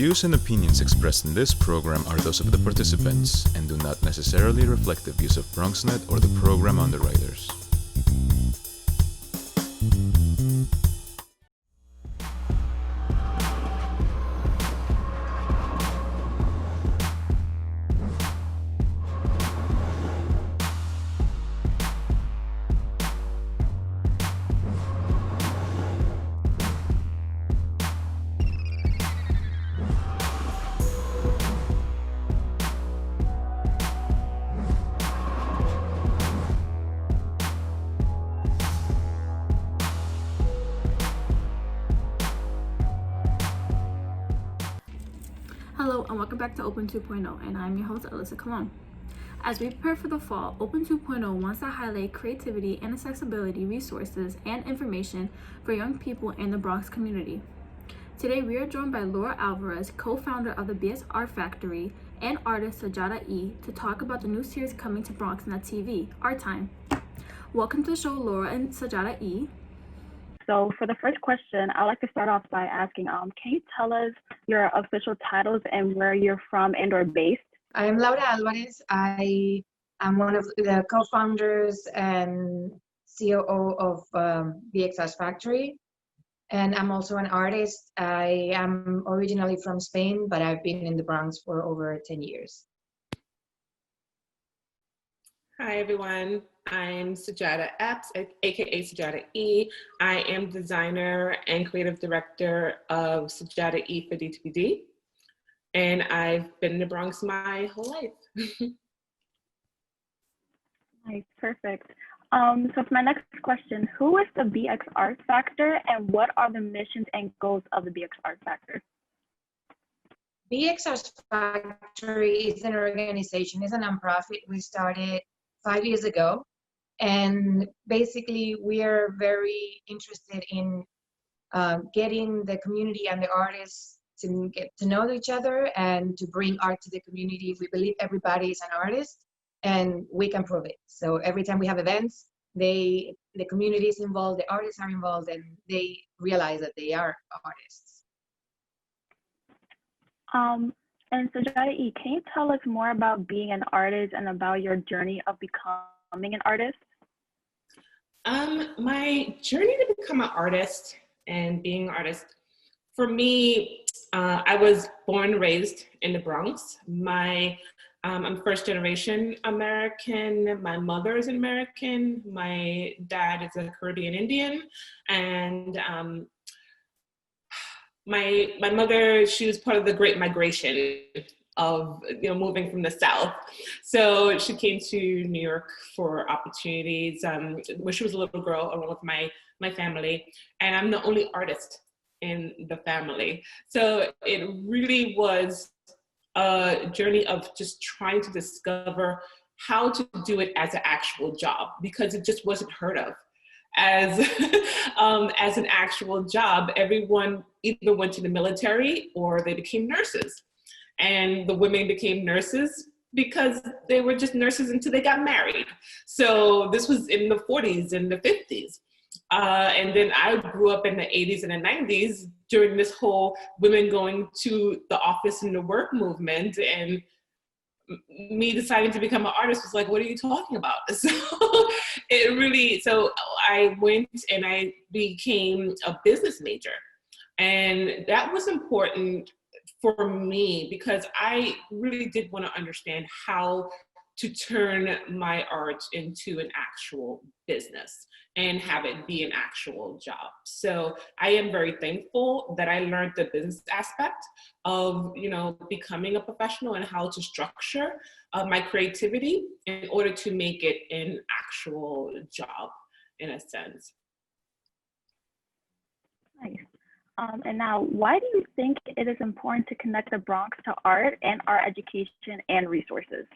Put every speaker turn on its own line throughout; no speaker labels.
views and opinions expressed in this program are those of the participants and do not necessarily reflect the views of BronxNet or the program underwriters.
Hello and welcome back to Open 2.0, and I'm your host Alyssa Colon. As we prepare for the fall, Open 2.0 wants to highlight creativity and accessibility resources and information for young people in the Bronx community. Today we are joined by Laura Alvarez, co-founder of the BXArtsFactory, and artist Sajata-E to talk about the new series coming to BronxNet TV, Art Time. Welcome to the show, Laura and Sajata-E.
So for the first question, I'd like to start off by asking, can you tell us your official titles and where you're from and or based?
I am Laura Alvarez. I am one of the co-founders and COO of BXArtsFactory, and I'm also an artist. I am originally from Spain, but I've been in the Bronx for over 10 years.
Hi everyone, I'm Sajata-E, aka Sajata-E. I am designer and creative director of Sajata-E for D2PD, and I've been in the Bronx my whole life.
Nice, perfect. So for my next question, who is the BXArtsFactor and what are the missions and goals of the BXArtsFactor?
BXArtsFactory is an organization, it's a nonprofit. We started 5 years ago, and basically we are very interested in getting the community and the artists to get to know each other and to bring art to the community. We believe everybody is an artist and we can prove it. So every time we have events, the community is involved, the artists are involved, and they realize that they are artists.
And so Sajata-E, can you tell us more about being an artist and about your journey of becoming an artist?
My journey to become an artist and being an artist, for me, I was born and raised in the Bronx. I'm first generation American. My mother is an American. My dad is a Caribbean Indian, and my mother, she was part of the Great Migration of moving from the South. So she came to New York for opportunities when she was a little girl along with my family. And I'm the only artist in the family. So it really was a journey of just trying to discover how to do it as an actual job, because it just wasn't heard of as an actual job. Everyone either went to the military or they became nurses. And the women became nurses because they were just nurses until they got married. So this was in the 40s and the 50s. And then I grew up in the 80s and the 90s during this whole women going to the office and the work movement, and me deciding to become an artist was like, what are you talking about? So I went and I became a business major. And that was important for me because I really did want to understand how to turn my art into an actual business and have it be an actual job. So I am very thankful that I learned the business aspect of, becoming a professional and how to structure my creativity in order to make it an actual job, in a sense.
Nice. And now, why do you think it is important to connect the Bronx to art and art education and resources?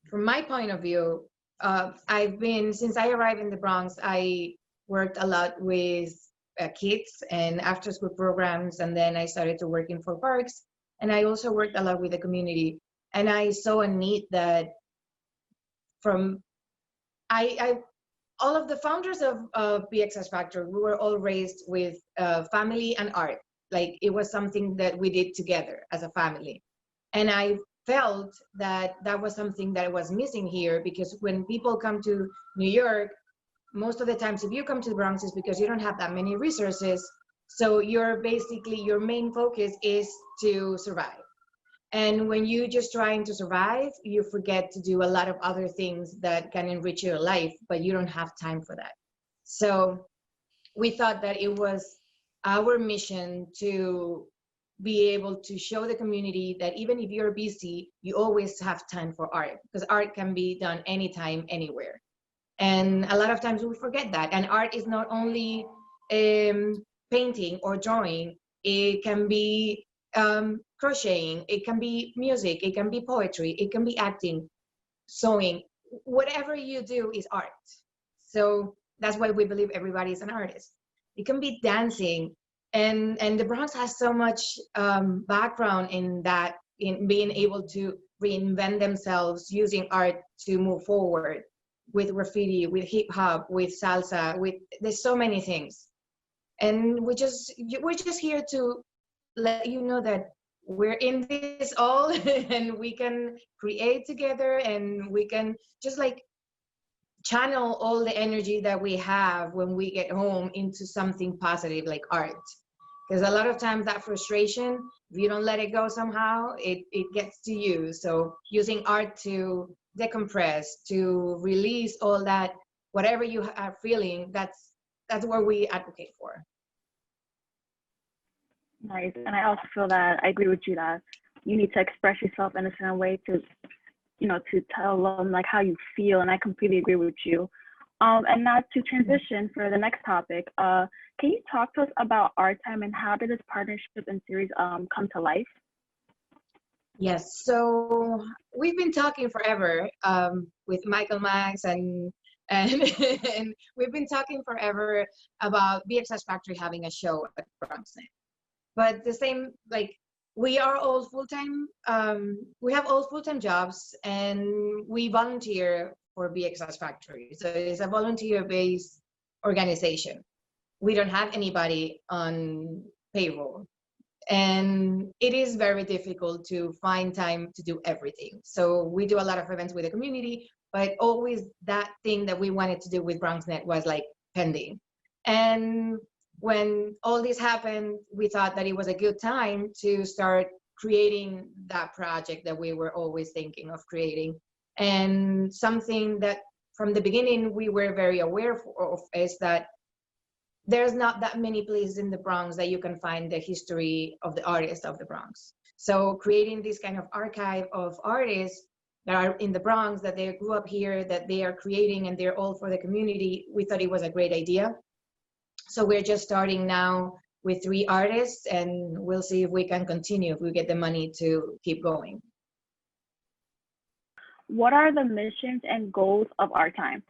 From my point of view, since I arrived in the Bronx, I worked a lot with kids and after school programs, and then I started to working for parks, and I also worked a lot with the community. And I saw a need that I all of the founders of BXArtsFactory, we were all raised with family and art. Like it was something that we did together as a family. And I felt that that was something that was missing here, because when people come to New York, most of the times if you come to the Bronx is because you don't have that many resources. So you're basically, your main focus is to survive. And when you're just trying to survive, you forget to do a lot of other things that can enrich your life, but you don't have time for that. So we thought that it was our mission to be able to show the community that even if you're busy, you always have time for art, because art can be done anytime, anywhere. And a lot of times we forget that. And art is not only painting or drawing, it can be crocheting, it can be music, it can be poetry, it can be acting, sewing. Whatever you do is art. So that's why we believe everybody is an artist. It can be dancing, and the Bronx has so much background in that, in being able to reinvent themselves using art to move forward, with graffiti, with hip hop, with salsa, with, there's so many things. And we're just here to let you know that we're in this all and we can create together, and we can just like channel all the energy that we have when we get home into something positive like art. Because a lot of times that frustration, if you don't let it go somehow, it gets to you. So using art to decompress, to release all that, whatever you are feeling, that's what we advocate for.
Nice. And I also feel that I agree with you that you need to express yourself in a certain way to, to tell them like how you feel. And I completely agree with you. And now to transition for the next topic, can you talk to us about Art Time and how did this partnership and series come to life?
Yes, so we've been talking forever with Michael Max and and we've been talking forever about BXArtsFactory having a show at BronxNet. But the same, like, we are all full-time, we have all full-time jobs, and we volunteer for BXArtsFactory. So it's a volunteer-based organization. We don't have anybody on payroll. And it is very difficult to find time to do everything. So we do a lot of events with the community, but always that thing that we wanted to do with BronxNet was like pending. And when all this happened, we thought that it was a good time to start creating that project that we were always thinking of creating. And something that from the beginning we were very aware of is that there's not that many places in the Bronx that you can find the history of the artists of the Bronx. So creating this kind of archive of artists that are in the Bronx, that they grew up here, that they are creating, and they're all for the community, we thought it was a great idea. So we're just starting now with 3 artists, and we'll see if we can continue, if we get the money to keep going.
What are the missions and goals of Art Time?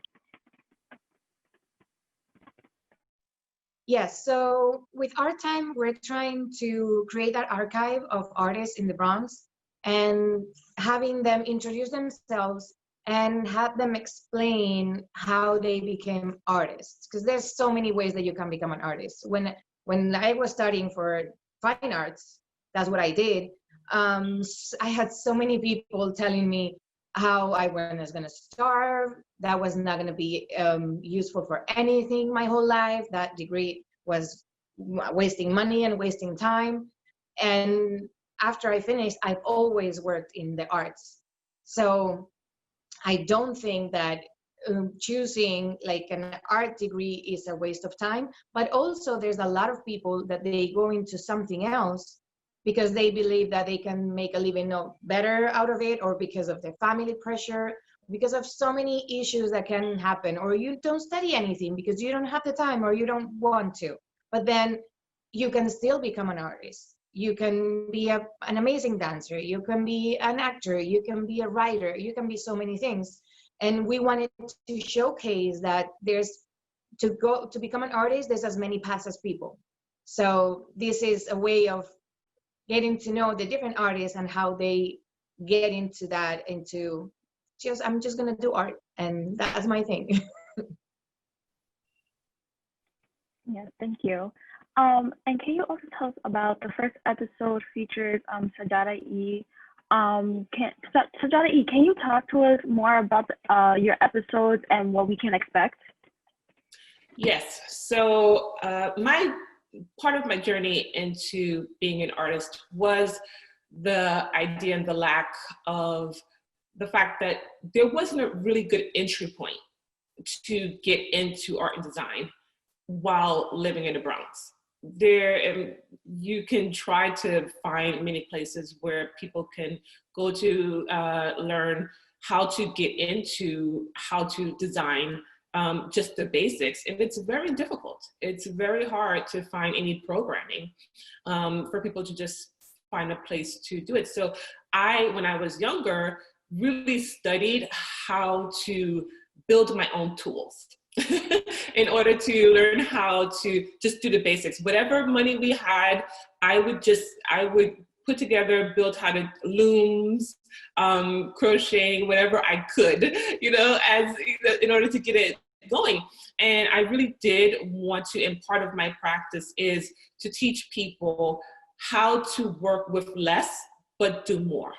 Yes, so with Art Time, we're trying to create that archive of artists in the Bronx and having them introduce themselves and have them explain how they became artists. Because there's so many ways that you can become an artist. When I was studying for fine arts, that's what I did. I had so many people telling me how I was going to starve, that was not going to be useful for anything my whole life, that degree was wasting money and wasting time. And after I finished, I've always worked in the arts. So I don't think that choosing like an art degree is a waste of time, but also there's a lot of people that they go into something else because they believe that they can make a living better out of it, or because of their family pressure, because of so many issues that can happen, or you don't study anything because you don't have the time or you don't want to. But then you can still become an artist. You can be an amazing dancer, you can be an actor, you can be a writer, you can be so many things. And we wanted to showcase that to become an artist, there's as many paths as people. So this is a way of getting to know the different artists and how they get into that, I'm just gonna do art, and that's my thing.
Yes, thank you. And can you also tell us about the first episode features Sajata-E? Sajata-E, can you talk to us more about your episodes and what we can expect?
Yes. So my part of my journey into being an artist was the idea and the lack of the fact that there wasn't a really good entry point to get into art and design while living in the Bronx. You can try to find many places where people can go to learn how to get into how to design, just the basics, and it's very difficult. It's very hard to find any programming for people to just find a place to do it. So when I was younger, really studied how to build my own tools in order to learn how to just do the basics. Whatever money we had, I would put together, build how to looms, crocheting, whatever I could, in order to get it going. And I really did want to, and part of my practice is to teach people how to work with less, but do more.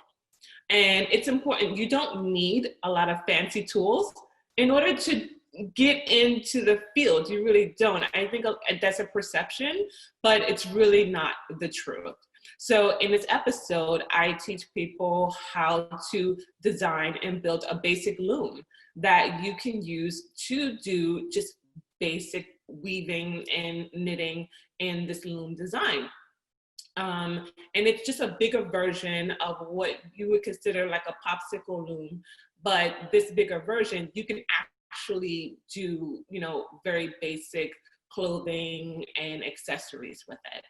And it's important. You don't need a lot of fancy tools in order to get into the field. You really don't. I think that's a perception, but it's really not the truth. So in this episode, I teach people how to design and build a basic loom that you can use to do just basic weaving and knitting in this loom design. And it's just a bigger version of what you would consider like a popsicle loom, but this bigger version, you can actually do, very basic clothing and accessories with it.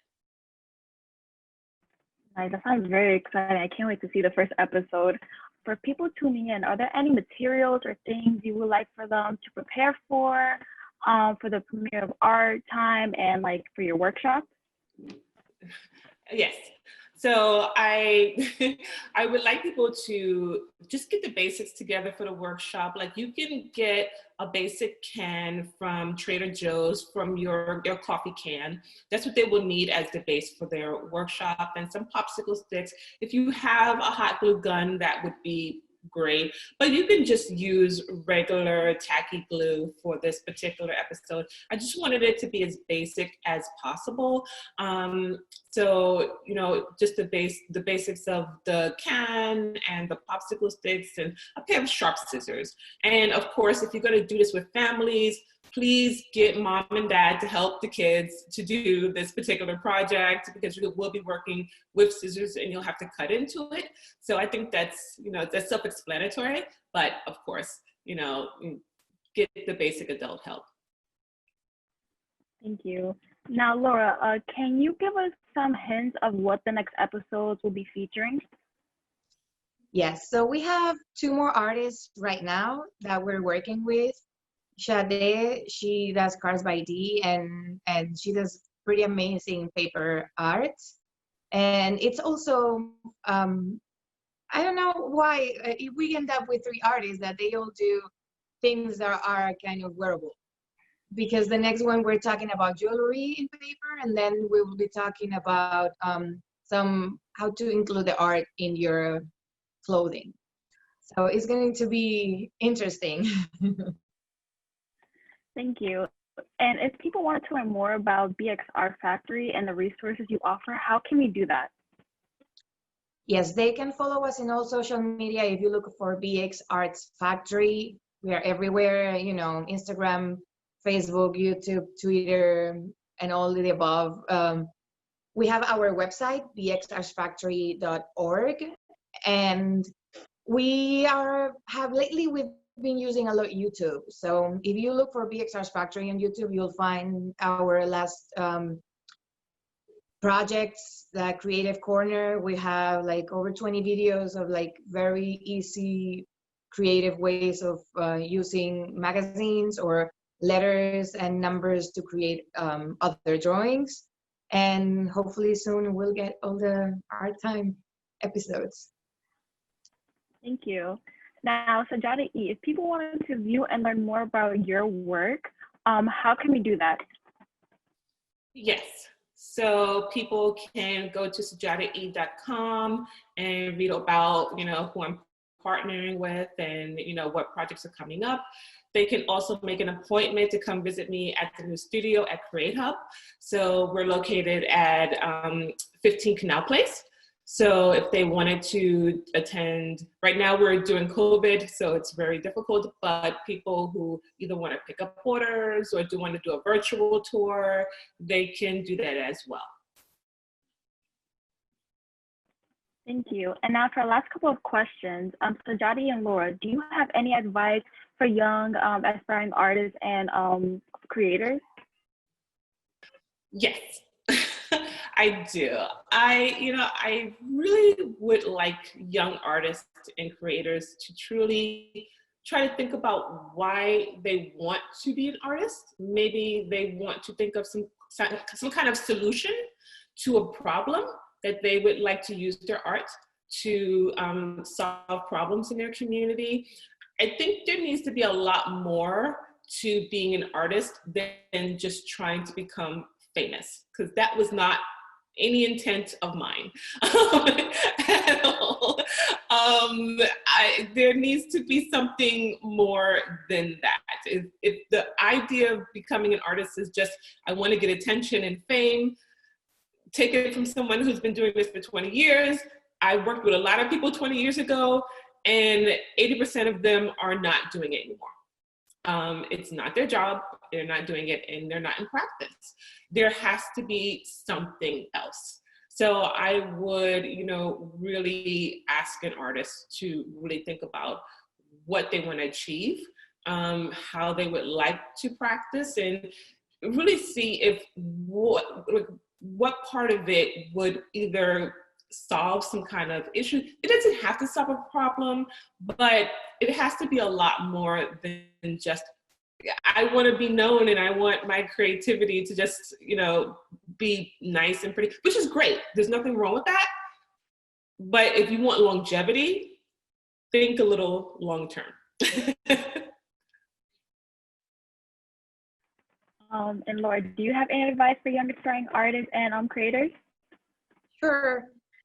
Nice. That sounds very exciting. I can't wait to see the first episode. For people tuning in, are there any materials or things you would like for them to prepare for the premiere of art time and like for your workshop?
Yes. So I would like people to just get the basics together for the workshop. Like you can get a basic can from Trader Joe's, from your coffee can. That's what they will need as the base for their workshop, and some popsicle sticks. If you have a hot glue gun, that would be great, but you can just use regular tacky glue for this particular episode. I just wanted it to be as basic as possible. So, just the basics of the can and the popsicle sticks and a pair of sharp scissors. And of course, if you're going to do this with families, please get mom and dad to help the kids to do this particular project, because you will be working with scissors and you'll have to cut into it. So I think that's self-explanatory, but of course, get the basic adult help.
Thank you. Now, Laura, can you give us some hints of what the next episodes will be featuring?
Yes, so we have 2 more artists right now that we're working with. Sajata-E, she does cards by D, and she does pretty amazing paper art. And it's also, I don't know why we end up with 3 artists that they all do things that are kind of wearable. Because the next one we're talking about jewelry in paper, and then we will be talking about how to include the art in your clothing. So it's going to be interesting.
Thank you. And if people wanted to learn more about BXArtsFactory and the resources you offer, how can we do that?
Yes, they can follow us in all social media. If you look for BXArtsFactory, we are everywhere, Instagram, Facebook, YouTube, Twitter, and all of the above. We have our website, BXArtsFactory.org, and lately we've been using a lot YouTube. So if you look for BXArtsFactory on YouTube, you'll find our last projects, the Creative Corner. We have like over 20 videos of like very easy, creative ways of using magazines or letters and numbers to create other drawings. And hopefully soon we'll get all the art time episodes.
Thank you. Now, Sajata-E, if people wanted to view and learn more about your work, how can we do that?
Yes. So people can go to Sajata-E.com and read about, who I'm partnering with and, what projects are coming up. They can also make an appointment to come visit me at the new studio at Create Hub. So we're located at 15 Canal Place. So if they wanted to attend, right now we're doing COVID, so it's very difficult, but people who either want to pick up orders or do want to do a virtual tour, they can do that as well.
Thank you. And now for our last couple of questions, Sajata and Laura, do you have any advice for young aspiring artists and creators?
Yes. I do. I really would like young artists and creators to truly try to think about why they want to be an artist. Maybe they want to think of some kind of solution to a problem that they would like to use their art to solve problems in their community. I think there needs to be a lot more to being an artist than just trying to become famous, because that was not any intent of mine at all. There needs to be something more than that. If the idea of becoming an artist is just, I want to get attention and fame, take it from someone who's been doing this for 20 years. I worked with a lot of people 20 years ago, and 80% of them are not doing it anymore. It's not their job, they're not doing it, and they're not in practice. There has to be something else. So I would, really ask an artist to really think about what they want to achieve, how they would like to practice, and really see if what part of it would either solve some kind of issue. It doesn't have to solve a problem, but it has to be a lot more than just, I want to be known and I want my creativity to just, be nice and pretty, which is great. There's nothing wrong with that. But if you want longevity, think a little long term.
And Laura, do you have any advice for young aspiring artists and creators?
Sure.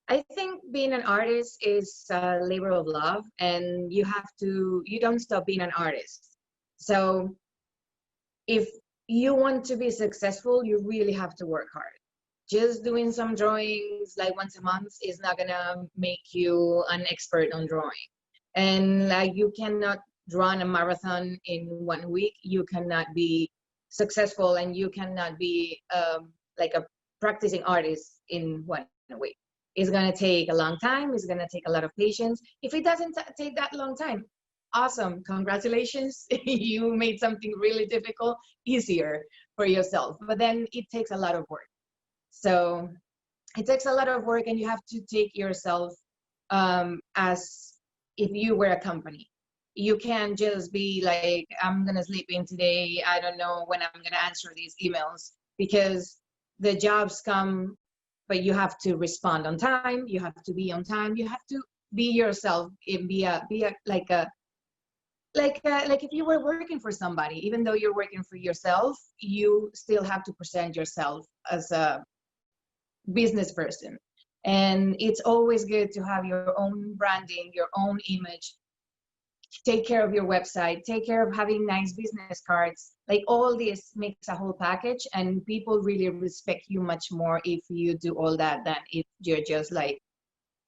I think being an artist is a labor of love, and you don't stop being an artist. So if you want to be successful, you really have to work hard. Just doing some drawings like once a month is not gonna make you an expert on drawing. And like, you cannot run a marathon in 1 week. You cannot be successful, and you cannot be like a practicing artist in 1 week. It's gonna take a long time. It's gonna take a lot of patience. If it doesn't take that long time, awesome, congratulations. You made something really difficult easier for yourself. But then it takes a lot of work. So it takes a lot of work, and you have to take yourself as if you were a company. You can't just be like, I'm gonna sleep in today, I don't know when I'm gonna answer these emails, because the jobs come, but you have to respond on time, you have to be on time, you have to be yourself and be like if you were working for somebody. Even though you're working for yourself, you still have to present yourself as a business person. And it's always good to have your own branding, your own image. Take care of your website, take care of having nice business cards. Like, all this makes a whole package, and people really respect you much more if you do all that than if you're just like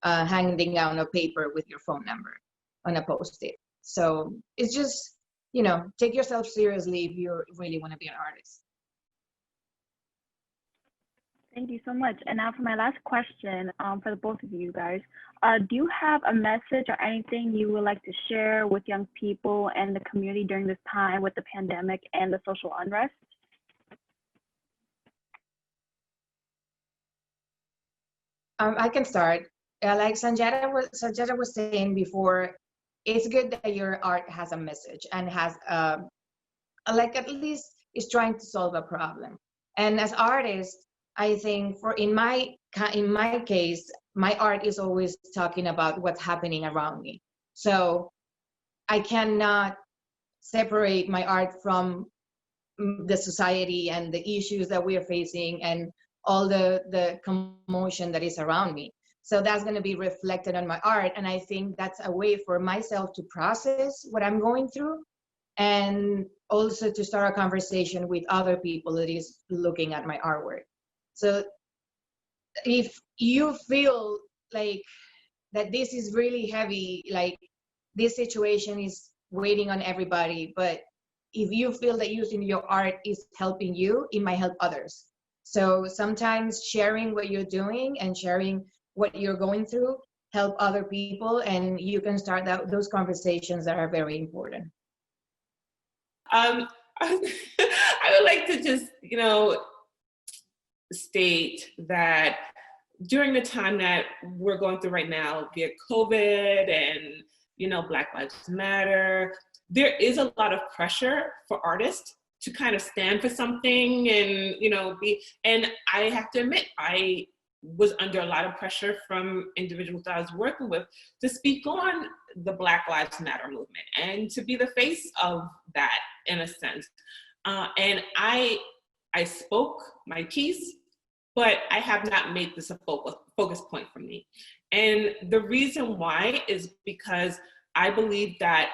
hanging down a paper with your phone number on a post-it. So it's just, take yourself seriously if you really want to be an artist.
Thank you so much. And now for my last question, for the both of you guys, do you have a message or anything you would like to share with young people and the community during this time with the pandemic and the social unrest?
I can start. Like Sajata was saying before, it's good that your art has a message and has like, at least is trying to solve a problem. And as artists, I think in my case, my art is always talking about what's happening around me. So I cannot separate my art from the society and the issues that we are facing and all the commotion that is around me. So that's going to be reflected on my art. And I think that's a way for myself to process what I'm going through, and also to start a conversation with other people that is looking at my artwork. So if you feel like that this is really heavy, like this situation is waiting on everybody, but if you feel that using your art is helping you, it might help others. So sometimes sharing what you're doing and sharing what you're going through help other people, and you can start those conversations that are very important.
I would like to just, state that during the time that we're going through right now via COVID and, Black Lives Matter, there is a lot of pressure for artists to kind of stand for something and, and I have to admit, I was under a lot of pressure from individuals that I was working with to speak on the Black Lives Matter movement and to be the face of that in a sense. And I spoke my piece, but I have not made this a focus point for me. And the reason why is because I believe that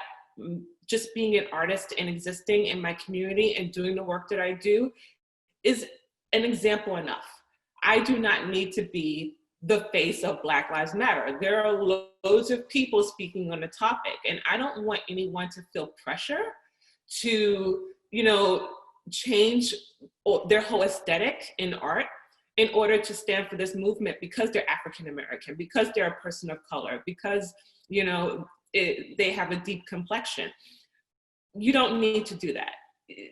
just being an artist and existing in my community and doing the work that I do is an example enough. I do not need to be the face of Black Lives Matter. There are loads of people speaking on the topic, and I don't want anyone to feel pressure to, change their whole aesthetic in art in order to stand for this movement because they're African American, because they're a person of color, because, they have a deep complexion. You don't need to do that.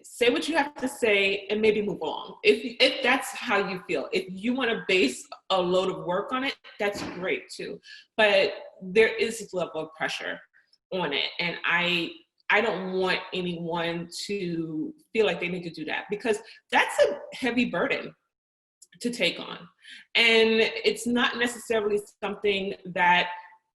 Say what you have to say and maybe move along. If that's how you feel. If you want to base a load of work on it, that's great too. But there is this level of pressure on it. And I don't want anyone to feel like they need to do that, because that's a heavy burden to take on. And it's not necessarily something that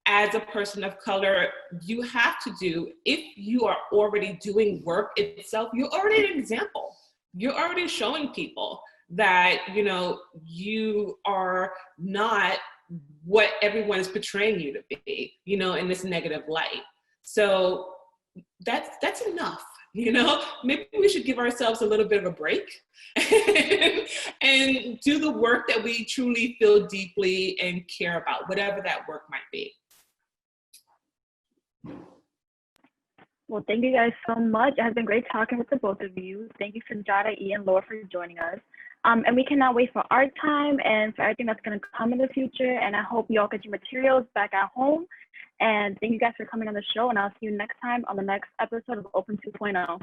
as a person of color, you have to do. If you are already doing work itself, you're already an example. You're already showing people that, you are not what everyone is portraying you to be, in this negative light. So that's enough, Maybe we should give ourselves a little bit of a break and do the work that we truly feel deeply and care about, whatever that work might be.
Well, thank you guys so much. It has been great talking with the both of you. Thank you, Sajata-E and Laura, for joining us. And we cannot wait for art time and for everything that's going to come in the future. And I hope you all get your materials back at home. And thank you guys for coming on the show. And I'll see you next time on the next episode of Open 2.0.